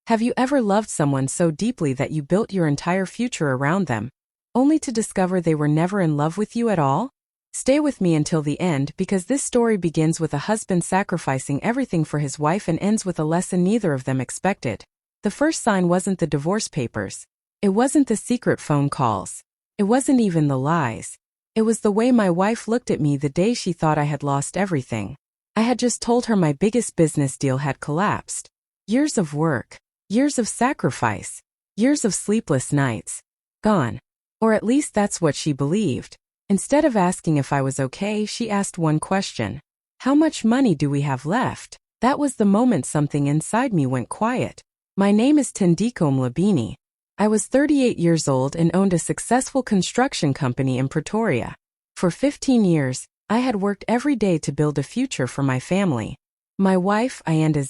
Have you ever loved someone so deeply that you built your entire future around them, only to discover they were never in love with you at all? Stay with me until the end because this story begins with a husband sacrificing everything for his wife and ends with a lesson neither of them expected. The first sign wasn't the divorce papers. It wasn't the secret phone calls. It wasn't even the lies. It was the way my wife looked at me the day she thought I had lost everything. I had just told her my biggest business deal had collapsed. Years of work, years of sacrifice, years of sleepless nights. Gone. Or at least that's what she believed. Instead of asking if I was okay, she asked one question. How much money do we have left? That was the moment something inside me went quiet. My name is Tendeko Mhlabeni. I was 38 years old and owned a successful construction company in Pretoria. For 15 years, I had worked every day to build a future for my family. My wife, Ayanda,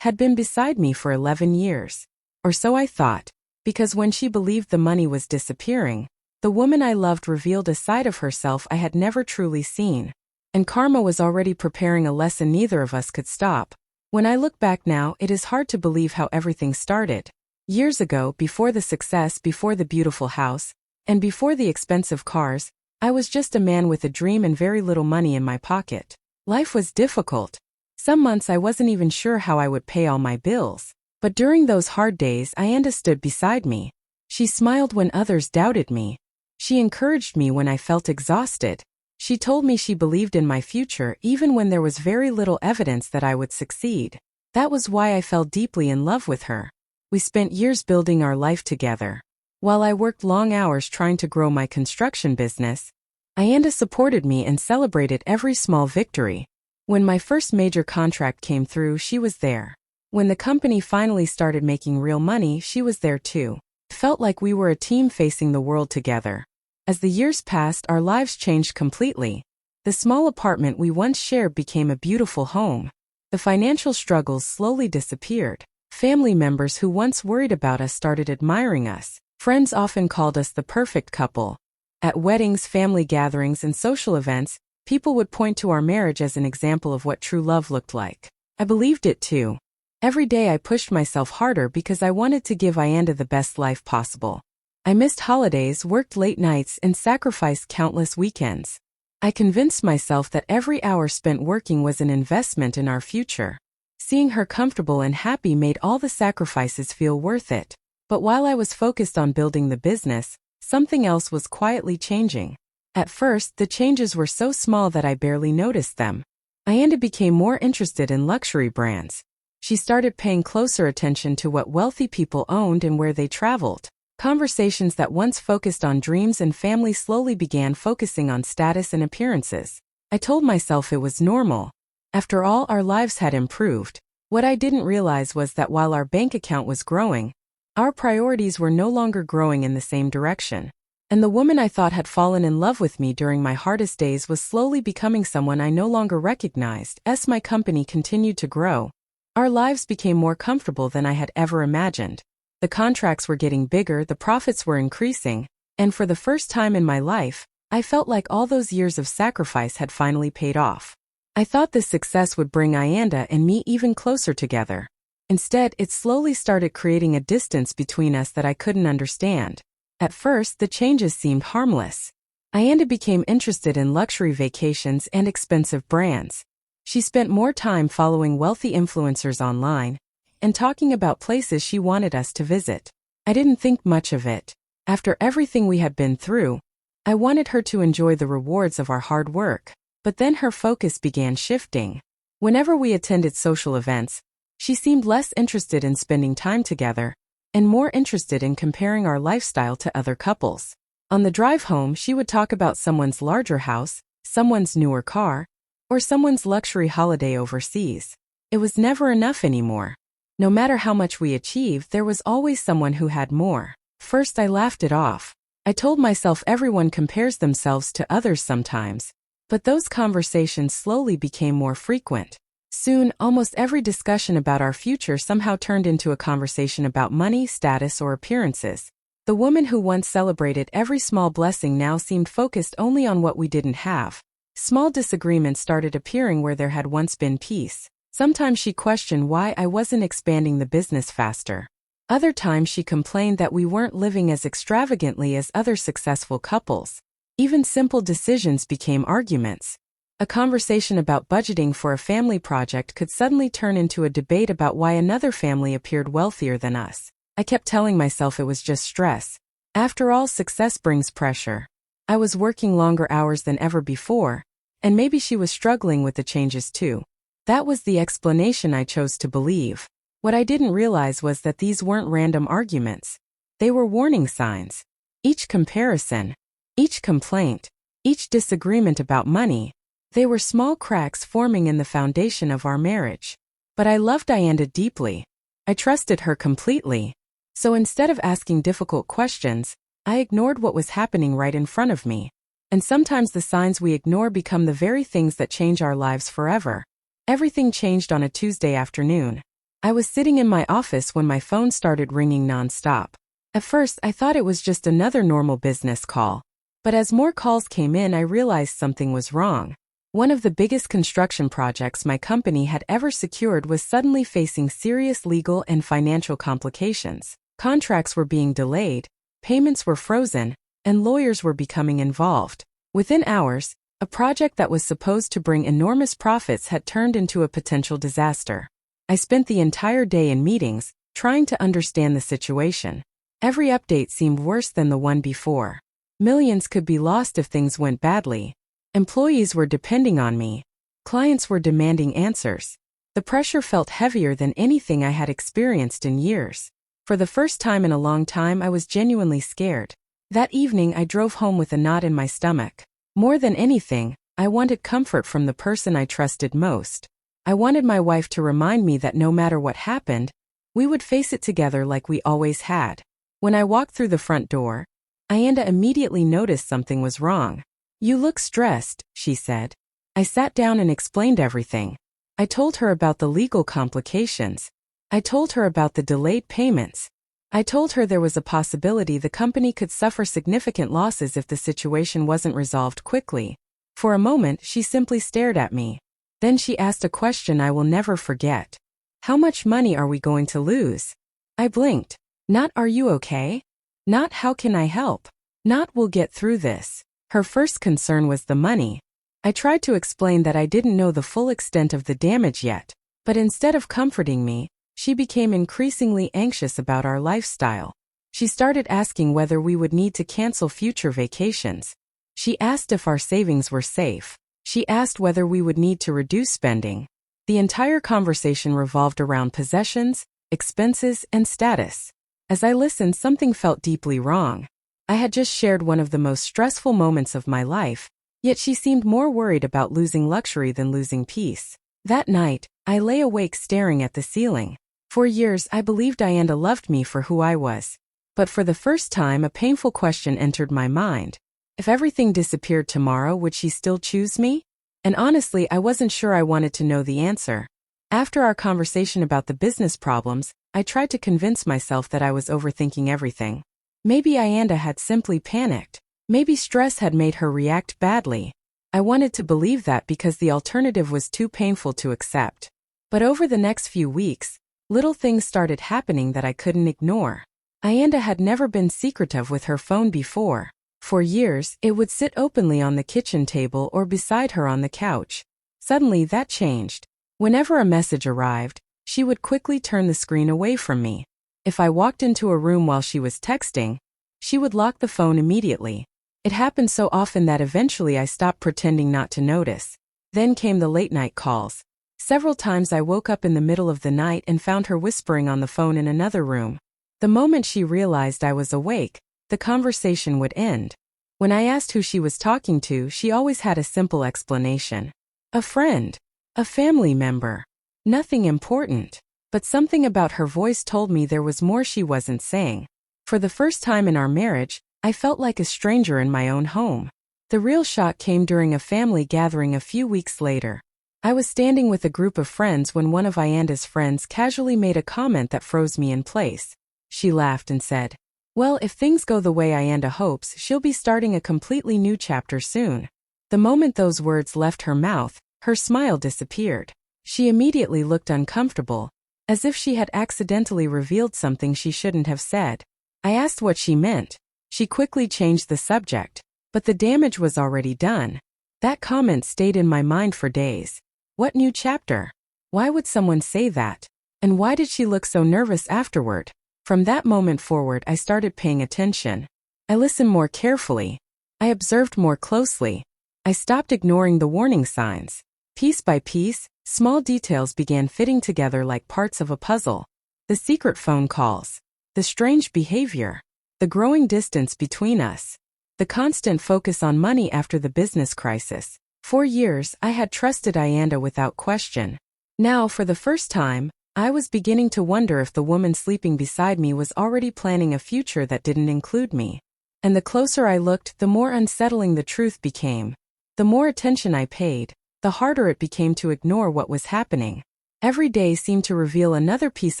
had been beside me for 11 years. Or so I thought, because when she believed the money was disappearing, the woman I loved revealed a side of herself I had never truly seen. And karma was already preparing a lesson neither of us could stop. When I look back now, it is hard to believe how everything started. Years ago, before the success, before the beautiful house, and before the expensive cars, I was just a man with a dream and very little money in my pocket. Life was difficult. Some months I wasn't even sure how I would pay all my bills. But during those hard days, Ayanda stood beside me. She smiled when others doubted me. She encouraged me when I felt exhausted. She told me she believed in my future even when there was very little evidence that I would succeed. That was why I fell deeply in love with her. We spent years building our life together. While I worked long hours trying to grow my construction business, Ayanda supported me and celebrated every small victory. When my first major contract came through, she was there. When the company finally started making real money, she was there too. It felt like we were a team facing the world together. As the years passed, our lives changed completely. The small apartment we once shared became a beautiful home. The financial struggles slowly disappeared. Family members who once worried about us started admiring us. Friends often called us the perfect couple. At weddings, family gatherings, and social events, people would point to our marriage as an example of what true love looked like. I believed it too. Every day I pushed myself harder because I wanted to give Ayanda the best life possible. I missed holidays, worked late nights, and sacrificed countless weekends. I convinced myself that every hour spent working was an investment in our future. Seeing her comfortable and happy made all the sacrifices feel worth it. But while I was focused on building the business, something else was quietly changing. At first, the changes were so small that I barely noticed them. Ayanda became more interested in luxury brands. She started paying closer attention to what wealthy people owned and where they traveled. Conversations that once focused on dreams and family slowly began focusing on status and appearances. I told myself it was normal. After all, our lives had improved. What I didn't realize was that while our bank account was growing, our priorities were no longer growing in the same direction. And the woman I thought had fallen in love with me during my hardest days was slowly becoming someone I no longer recognized. As my company continued to grow, our lives became more comfortable than I had ever imagined. The contracts were getting bigger, the profits were increasing, and for the first time in my life, I felt like all those years of sacrifice had finally paid off. I thought this success would bring Ayanda and me even closer together. Instead, it slowly started creating a distance between us that I couldn't understand. At first, the changes seemed harmless. Ayanda became interested in luxury vacations and expensive brands. She spent more time following wealthy influencers online and talking about places she wanted us to visit. I didn't think much of it. After everything we had been through, I wanted her to enjoy the rewards of our hard work. But then her focus began shifting. Whenever we attended social events, she seemed less interested in spending time together and more interested in comparing our lifestyle to other couples. On the drive home, she would talk about someone's larger house, someone's newer car, or someone's luxury holiday overseas. It was never enough anymore. No matter how much we achieved, there was always someone who had more. First, I laughed it off. I told myself everyone compares themselves to others sometimes. But those conversations slowly became more frequent. Soon, almost every discussion about our future somehow turned into a conversation about money, status, or appearances. The woman who once celebrated every small blessing now seemed focused only on what we didn't have. Small disagreements started appearing where there had once been peace. Sometimes she questioned why I wasn't expanding the business faster. Other times she complained that we weren't living as extravagantly as other successful couples. Even simple decisions became arguments. A conversation about budgeting for a family project could suddenly turn into a debate about why another family appeared wealthier than us. I kept telling myself it was just stress. After all, success brings pressure. I was working longer hours than ever before, and maybe she was struggling with the changes too. That was the explanation I chose to believe. What I didn't realize was that these weren't random arguments. They were warning signs. Each comparison, each complaint, each disagreement about money, they were small cracks forming in the foundation of our marriage. But I loved Ayanda deeply. I trusted her completely. So instead of asking difficult questions, I ignored what was happening right in front of me. And sometimes the signs we ignore become the very things that change our lives forever. Everything changed on a Tuesday afternoon. I was sitting in my office when my phone started ringing nonstop. At first, I thought it was just another normal business call. But as more calls came in, I realized something was wrong. One of the biggest construction projects my company had ever secured was suddenly facing serious legal and financial complications. Contracts were being delayed, payments were frozen, and lawyers were becoming involved. Within hours, a project that was supposed to bring enormous profits had turned into a potential disaster. I spent the entire day in meetings, trying to understand the situation. Every update seemed worse than the one before. Millions could be lost if things went badly. Employees were depending on me. Clients were demanding answers. The pressure felt heavier than anything I had experienced in years. For the first time in a long time, I was genuinely scared. That evening, I drove home with a knot in my stomach. More than anything, I wanted comfort from the person I trusted most. I wanted my wife to remind me that no matter what happened, we would face it together like we always had. When I walked through the front door, Ayanda immediately noticed something was wrong. "You look stressed," she said. I sat down and explained everything. I told her about the legal complications. I told her about the delayed payments. I told her there was a possibility the company could suffer significant losses if the situation wasn't resolved quickly. For a moment, she simply stared at me. Then she asked a question I will never forget. "How much money are we going to lose?" I blinked. Not "Are you okay?" Not "How can I help?" Not "We'll get through this." Her first concern was the money. I tried to explain that I didn't know the full extent of the damage yet, but instead of comforting me, she became increasingly anxious about our lifestyle. She started asking whether we would need to cancel future vacations. She asked if our savings were safe. She asked whether we would need to reduce spending. The entire conversation revolved around possessions, expenses, and status. As I listened, something felt deeply wrong. I had just shared one of the most stressful moments of my life, yet she seemed more worried about losing luxury than losing peace. That night, I lay awake staring at the ceiling. For years, I believed Ayanda loved me for who I was. But for the first time, a painful question entered my mind. If everything disappeared tomorrow, would she still choose me? And honestly, I wasn't sure I wanted to know the answer. After our conversation about the business problems, I tried to convince myself that I was overthinking everything. Maybe Ayanda had simply panicked. Maybe stress had made her react badly. I wanted to believe that because the alternative was too painful to accept. But over the next few weeks, little things started happening that I couldn't ignore. Ayanda had never been secretive with her phone before. For years, it would sit openly on the kitchen table or beside her on the couch. Suddenly, that changed. Whenever a message arrived, she would quickly turn the screen away from me. If I walked into a room while she was texting, she would lock the phone immediately. It happened so often that eventually I stopped pretending not to notice. Then came the late-night calls. Several times I woke up in the middle of the night and found her whispering on the phone in another room. The moment she realized I was awake, the conversation would end. When I asked who she was talking to, she always had a simple explanation. A friend. A family member. Nothing important. But something about her voice told me there was more she wasn't saying. For the first time in our marriage, I felt like a stranger in my own home. The real shock came during a family gathering a few weeks later. I was standing with a group of friends when one of Ayanda's friends casually made a comment that froze me in place. She laughed and said, "Well, if things go the way Ayanda hopes, she'll be starting a completely new chapter soon." The moment those words left her mouth, her smile disappeared. She immediately looked uncomfortable, as if she had accidentally revealed something she shouldn't have said. I asked what she meant. She quickly changed the subject, but the damage was already done. That comment stayed in my mind for days. What new chapter? Why would someone say that? And why did she look so nervous afterward? From that moment forward, I started paying attention. I listened more carefully. I observed more closely. I stopped ignoring the warning signs. Piece by piece, small details began fitting together like parts of a puzzle. The secret phone calls. The strange behavior. The growing distance between us. The constant focus on money after the business crisis. For years, I had trusted Ayanda without question. Now, for the first time, I was beginning to wonder if the woman sleeping beside me was already planning a future that didn't include me. And the closer I looked, the more unsettling the truth became. The more attention I paid, the harder it became to ignore what was happening. Every day seemed to reveal another piece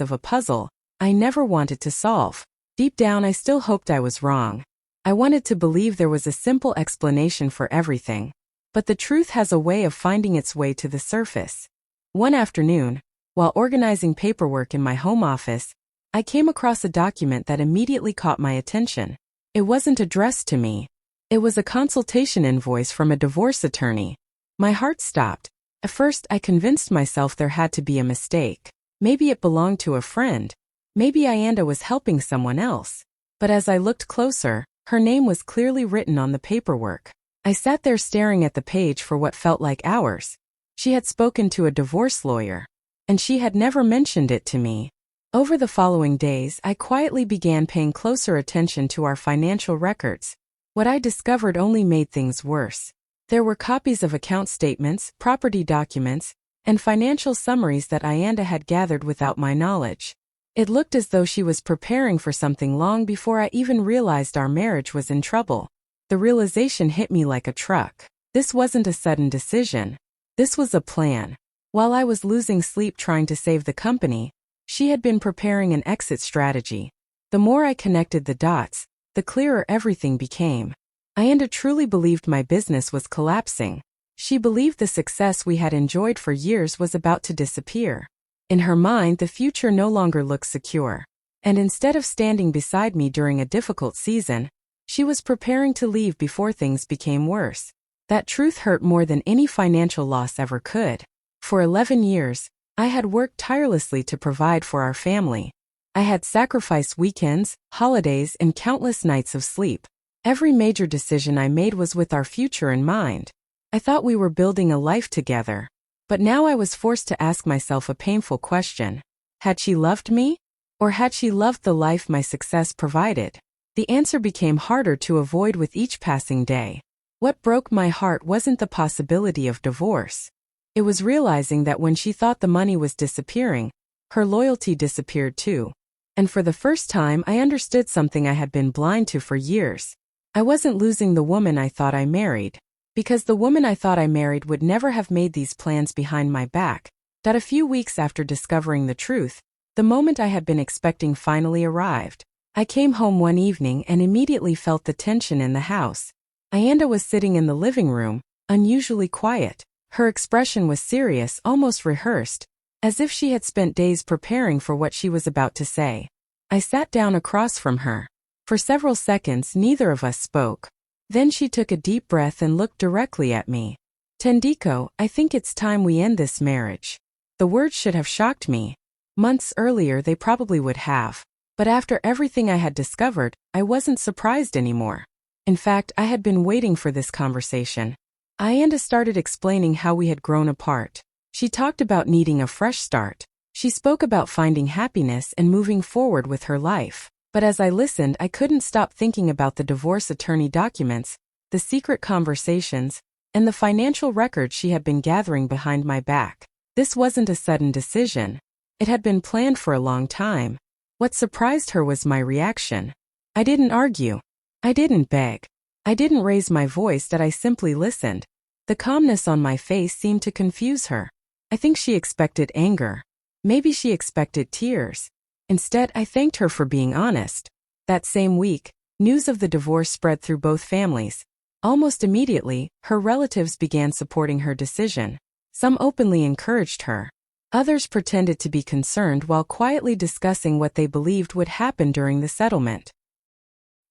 of a puzzle I never wanted to solve. Deep down, I still hoped I was wrong. I wanted to believe there was a simple explanation for everything. But the truth has a way of finding its way to the surface. One afternoon, while organizing paperwork in my home office, I came across a document that immediately caught my attention. It wasn't addressed to me. It was a consultation invoice from a divorce attorney. My heart stopped. At first, I convinced myself there had to be a mistake. Maybe it belonged to a friend. Maybe Ayanda was helping someone else. But as I looked closer, her name was clearly written on the paperwork. I sat there staring at the page for what felt like hours. She had spoken to a divorce lawyer, and she had never mentioned it to me. Over the following days, I quietly began paying closer attention to our financial records. What I discovered only made things worse. There were copies of account statements, property documents, and financial summaries that Ayanda had gathered without my knowledge. It looked as though she was preparing for something long before I even realized our marriage was in trouble. The realization hit me like a truck. This wasn't a sudden decision. This was a plan. While I was losing sleep trying to save the company, she had been preparing an exit strategy. The more I connected the dots, the clearer everything became. Ayanda truly believed my business was collapsing. She believed the success we had enjoyed for years was about to disappear. In her mind, the future no longer looked secure. And instead of standing beside me during a difficult season, she was preparing to leave before things became worse. That truth hurt more than any financial loss ever could. For 11 years, I had worked tirelessly to provide for our family. I had sacrificed weekends, holidays, and countless nights of sleep. Every major decision I made was with our future in mind. I thought we were building a life together. But now I was forced to ask myself a painful question. Had she loved me? Or had she loved the life my success provided? The answer became harder to avoid with each passing day. What broke my heart wasn't the possibility of divorce. It was realizing that when she thought the money was disappearing, her loyalty disappeared too. And for the first time, I understood something I had been blind to for years. I wasn't losing the woman I thought I married. Because the woman I thought I married would never have made these plans behind my back. That a few weeks after discovering the truth, the moment I had been expecting finally arrived. I came home one evening and immediately felt the tension in the house. Ayanda was sitting in the living room, unusually quiet. Her expression was serious, almost rehearsed, as if she had spent days preparing for what she was about to say. I sat down across from her. For several seconds, neither of us spoke. Then she took a deep breath and looked directly at me. Tendeko, I think it's time we end this marriage. The words should have shocked me. Months earlier they probably would have. But after everything I had discovered, I wasn't surprised anymore. In fact, I had been waiting for this conversation. Ayanda started explaining how we had grown apart. She talked about needing a fresh start. She spoke about finding happiness and moving forward with her life. But as I listened, I couldn't stop thinking about the divorce attorney documents, the secret conversations, and the financial records she had been gathering behind my back. This wasn't a sudden decision. It had been planned for a long time. What surprised her was my reaction. I didn't argue. I didn't beg. I didn't raise my voice, that I simply listened. The calmness on my face seemed to confuse her. I think she expected anger. Maybe she expected tears. Instead, I thanked her for being honest. That same week, news of the divorce spread through both families. Almost immediately, her relatives began supporting her decision. Some openly encouraged her. Others pretended to be concerned while quietly discussing what they believed would happen during the settlement.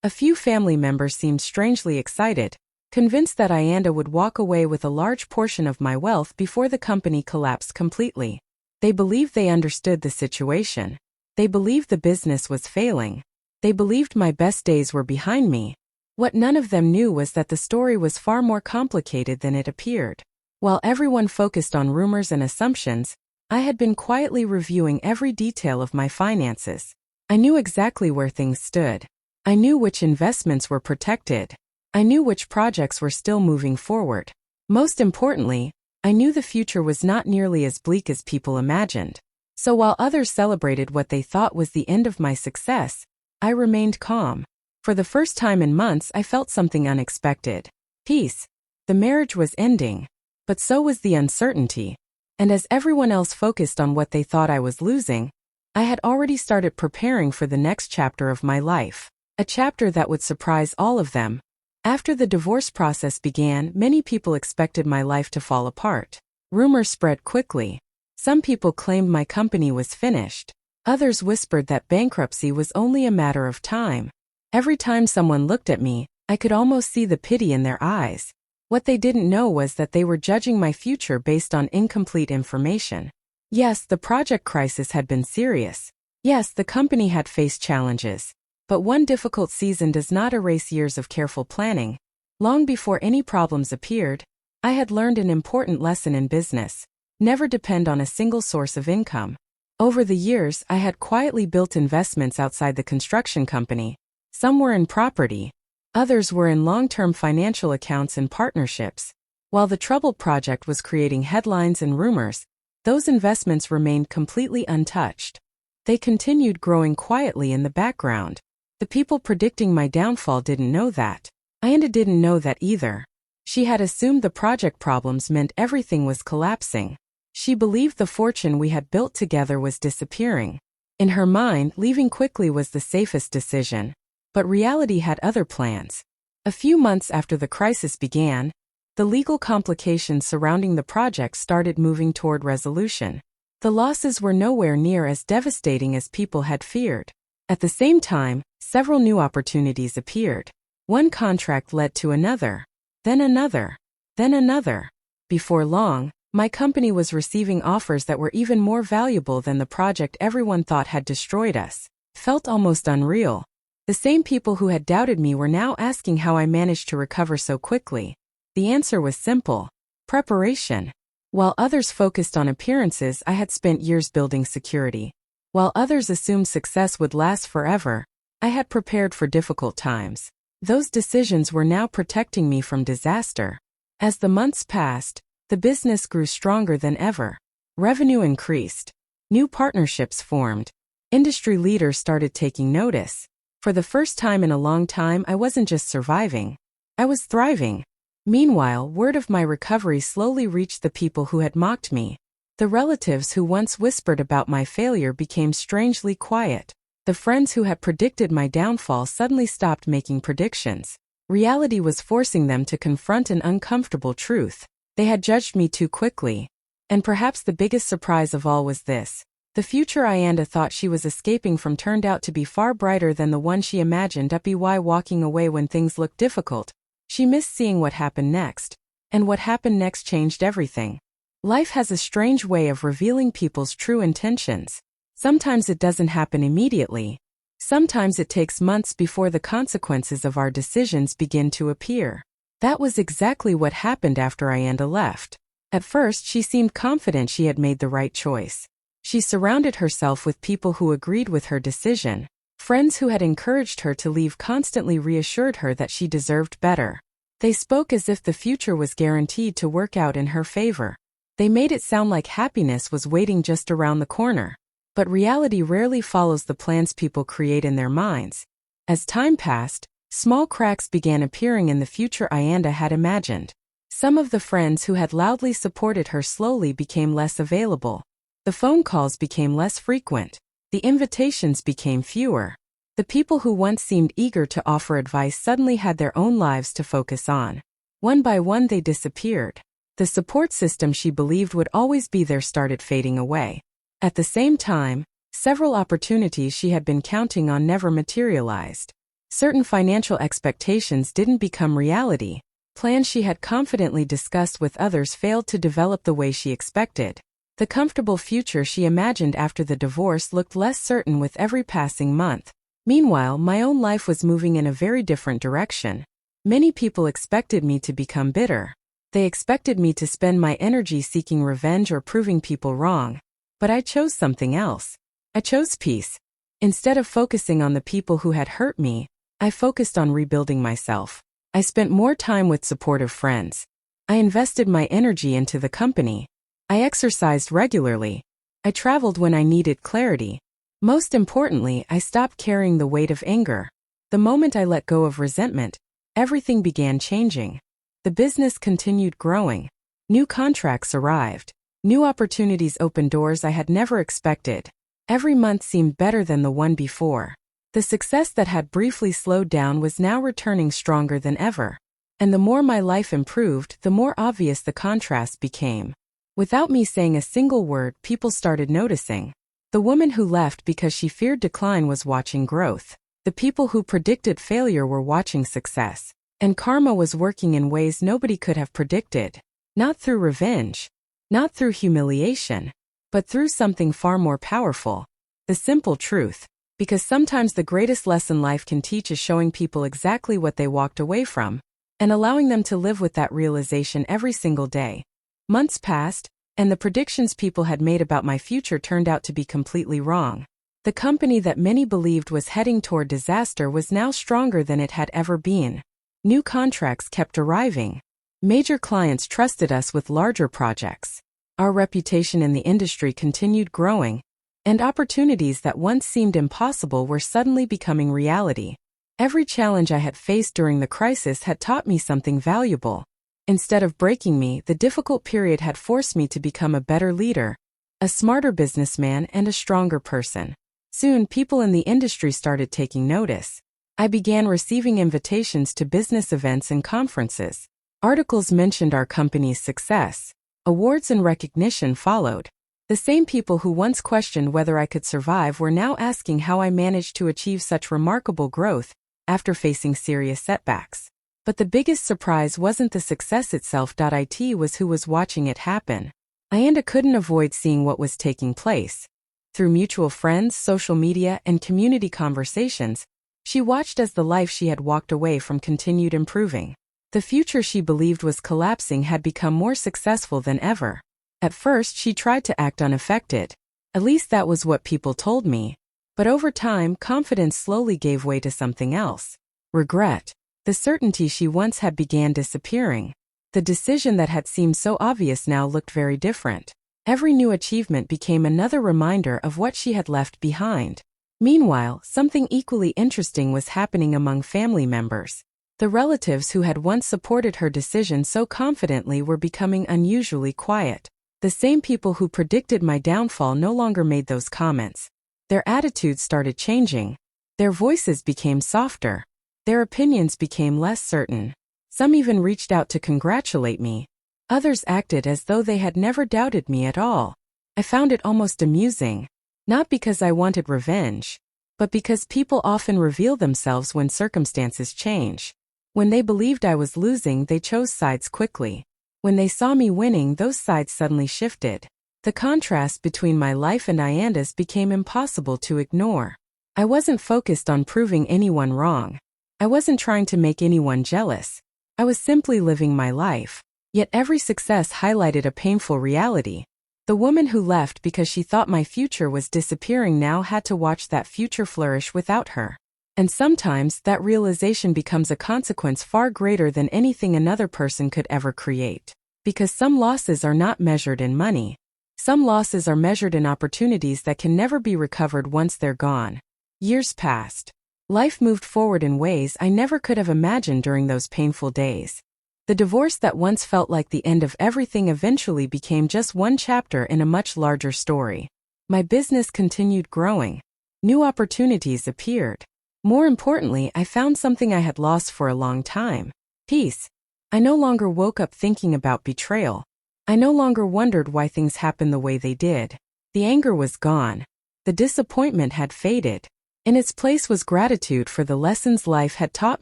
A few family members seemed strangely excited, convinced that Ayanda would walk away with a large portion of my wealth before the company collapsed completely. They believed they understood the situation. They believed the business was failing. They believed my best days were behind me. What none of them knew was that the story was far more complicated than it appeared. While everyone focused on rumors and assumptions, I had been quietly reviewing every detail of my finances. I knew exactly where things stood. I knew which investments were protected. I knew which projects were still moving forward. Most importantly, I knew the future was not nearly as bleak as people imagined. So while others celebrated what they thought was the end of my success, I remained calm. For the first time in months, I felt something unexpected. Peace. The marriage was ending, but so was the uncertainty. And as everyone else focused on what they thought I was losing, I had already started preparing for the next chapter of my life. A chapter that would surprise all of them. After the divorce process began, many people expected my life to fall apart. Rumors spread quickly. Some people claimed my company was finished. Others whispered that bankruptcy was only a matter of time. Every time someone looked at me, I could almost see the pity in their eyes. What they didn't know was that they were judging my future based on incomplete information. Yes, the project crisis had been serious. Yes, the company had faced challenges. But one difficult season does not erase years of careful planning. Long before any problems appeared, I had learned an important lesson in business. Never depend on a single source of income. Over the years, I had quietly built investments outside the construction company. Some were in property. Others were in long-term financial accounts and partnerships. While the troubled project was creating headlines and rumors, those investments remained completely untouched. They continued growing quietly in the background. The people predicting my downfall didn't know that. Ayanda didn't know that either. She had assumed the project problems meant everything was collapsing. She believed the fortune we had built together was disappearing. In her mind, leaving quickly was the safest decision. But reality had other plans. A few months after the crisis began, the legal complications surrounding the project started moving toward resolution. The losses were nowhere near as devastating as people had feared. At the same time, several new opportunities appeared. One contract led to another, then another, then another. Before long, my company was receiving offers that were even more valuable than the project everyone thought had destroyed us. Felt almost unreal. The same people who had doubted me were now asking how I managed to recover so quickly. The answer was simple: preparation. While others focused on appearances, I had spent years building security. While others assumed success would last forever, I had prepared for difficult times. Those decisions were now protecting me from disaster. As the months passed, the business grew stronger than ever. Revenue increased. New partnerships formed. Industry leaders started taking notice. For the first time in a long time, I wasn't just surviving. I was thriving. Meanwhile, word of my recovery slowly reached the people who had mocked me. The relatives who once whispered about my failure became strangely quiet. The friends who had predicted my downfall suddenly stopped making predictions. Reality was forcing them to confront an uncomfortable truth. They had judged me too quickly. And perhaps the biggest surprise of all was this: the future Ayanda thought she was escaping from turned out to be far brighter than the one she imagined. By walking away when things looked difficult, she missed seeing what happened next. And what happened next changed everything. Life has a strange way of revealing people's true intentions. Sometimes it doesn't happen immediately. Sometimes it takes months before the consequences of our decisions begin to appear. That was exactly what happened after Ayanda left. At first, she seemed confident she had made the right choice. She surrounded herself with people who agreed with her decision. Friends who had encouraged her to leave constantly reassured her that she deserved better. They spoke as if the future was guaranteed to work out in her favor. They made it sound like happiness was waiting just around the corner. But reality rarely follows the plans people create in their minds. As time passed, small cracks began appearing in the future Ayanda had imagined. Some of the friends who had loudly supported her slowly became less available. The phone calls became less frequent. The invitations became fewer. The people who once seemed eager to offer advice suddenly had their own lives to focus on. One by one they disappeared. The support system she believed would always be there started fading away. At the same time, several opportunities she had been counting on never materialized. Certain financial expectations didn't become reality. Plans she had confidently discussed with others failed to develop the way she expected. The comfortable future she imagined after the divorce looked less certain with every passing month. Meanwhile, my own life was moving in a very different direction. Many people expected me to become bitter. They expected me to spend my energy seeking revenge or proving people wrong. But I chose something else. I chose peace. Instead of focusing on the people who had hurt me, I focused on rebuilding myself. I spent more time with supportive friends. I invested my energy into the company. I exercised regularly. I traveled when I needed clarity. Most importantly, I stopped carrying the weight of anger. The moment I let go of resentment, everything began changing. The business continued growing. New contracts arrived. New opportunities opened doors I had never expected. Every month seemed better than the one before. The success that had briefly slowed down was now returning stronger than ever. And the more my life improved, the more obvious the contrast became. Without me saying a single word, people started noticing. The woman who left because she feared decline was watching growth. The people who predicted failure were watching success. And karma was working in ways nobody could have predicted. Not through revenge. Not through humiliation. But through something far more powerful. The simple truth. Because sometimes the greatest lesson life can teach is showing people exactly what they walked away from, and allowing them to live with that realization every single day. Months passed, and the predictions people had made about my future turned out to be completely wrong. The company that many believed was heading toward disaster was now stronger than it had ever been. New contracts kept arriving. Major clients trusted us with larger projects. Our reputation in the industry continued growing, and opportunities that once seemed impossible were suddenly becoming reality. Every challenge I had faced during the crisis had taught me something valuable. Instead of breaking me, the difficult period had forced me to become a better leader, a smarter businessman, and a stronger person. Soon, people in the industry started taking notice. I began receiving invitations to business events and conferences. Articles mentioned our company's success. Awards and recognition followed. The same people who once questioned whether I could survive were now asking how I managed to achieve such remarkable growth after facing serious setbacks. But the biggest surprise wasn't the success itself. It was who was watching it happen. Ayanda couldn't avoid seeing what was taking place. Through mutual friends, social media, and community conversations, she watched as the life she had walked away from continued improving. The future she believed was collapsing had become more successful than ever. At first, she tried to act unaffected. At least that was what people told me. But over time, confidence slowly gave way to something else. Regret. The certainty she once had began disappearing. The decision that had seemed so obvious now looked very different. Every new achievement became another reminder of what she had left behind. Meanwhile, something equally interesting was happening among family members. The relatives who had once supported her decision so confidently were becoming unusually quiet. The same people who predicted my downfall no longer made those comments. Their attitudes started changing. Their voices became softer. Their opinions became less certain. Some even reached out to congratulate me. Others acted as though they had never doubted me at all. I found it almost amusing. Not because I wanted revenge, but because people often reveal themselves when circumstances change. When they believed I was losing, they chose sides quickly. When they saw me winning, those sides suddenly shifted. The contrast between my life and Ayanda's became impossible to ignore. I wasn't focused on proving anyone wrong. I wasn't trying to make anyone jealous. I was simply living my life. Yet every success highlighted a painful reality. The woman who left because she thought my future was disappearing now had to watch that future flourish without her. And sometimes that realization becomes a consequence far greater than anything another person could ever create. Because some losses are not measured in money. Some losses are measured in opportunities that can never be recovered once they're gone. Years passed. Life moved forward in ways I never could have imagined during those painful days. The divorce that once felt like the end of everything eventually became just one chapter in a much larger story. My business continued growing. New opportunities appeared. More importantly, I found something I had lost for a long time: peace. I no longer woke up thinking about betrayal. I no longer wondered why things happened the way they did. The anger was gone. The disappointment had faded. In its place was gratitude for the lessons life had taught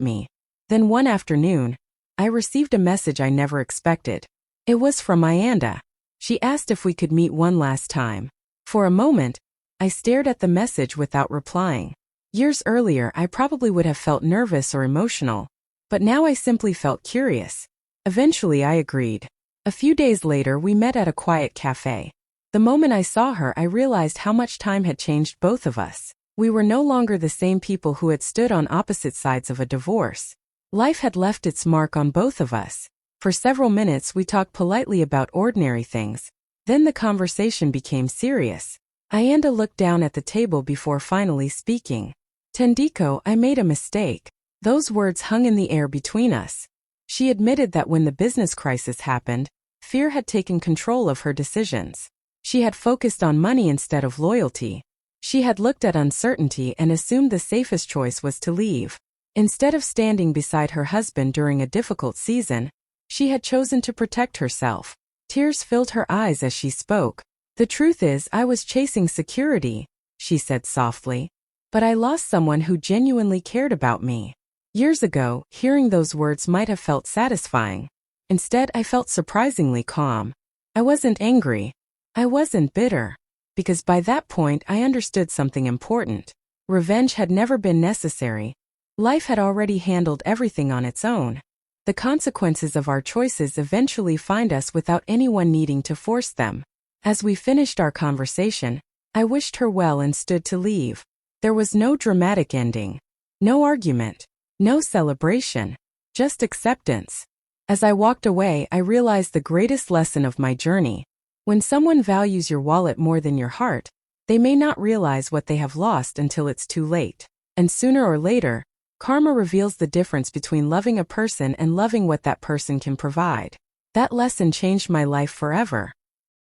me. Then one afternoon, I received a message I never expected. It was from Ayanda. She asked if we could meet one last time. For a moment, I stared at the message without replying. Years earlier, I probably would have felt nervous or emotional. But now I simply felt curious. Eventually, I agreed. A few days later, we met at a quiet cafe. The moment I saw her, I realized how much time had changed both of us. We were no longer the same people who had stood on opposite sides of a divorce. Life had left its mark on both of us. For several minutes, we talked politely about ordinary things. Then the conversation became serious. Ayanda looked down at the table before finally speaking. "Tendeko, I made a mistake." Those words hung in the air between us. She admitted that when the business crisis happened, fear had taken control of her decisions. She had focused on money instead of loyalty. She had looked at uncertainty and assumed the safest choice was to leave. Instead of standing beside her husband during a difficult season, she had chosen to protect herself. Tears filled her eyes as she spoke. "The truth is, I was chasing security," she said softly. "But I lost someone who genuinely cared about me." Years ago, hearing those words might have felt satisfying. Instead, I felt surprisingly calm. I wasn't angry. I wasn't bitter. Because by that point, I understood something important. Revenge had never been necessary. Life had already handled everything on its own. The consequences of our choices eventually find us without anyone needing to force them. As we finished our conversation, I wished her well and stood to leave. There was no dramatic ending. No argument. No celebration. Just acceptance. As I walked away, I realized the greatest lesson of my journey. When someone values your wallet more than your heart, they may not realize what they have lost until it's too late. And sooner or later, karma reveals the difference between loving a person and loving what that person can provide. That lesson changed my life forever.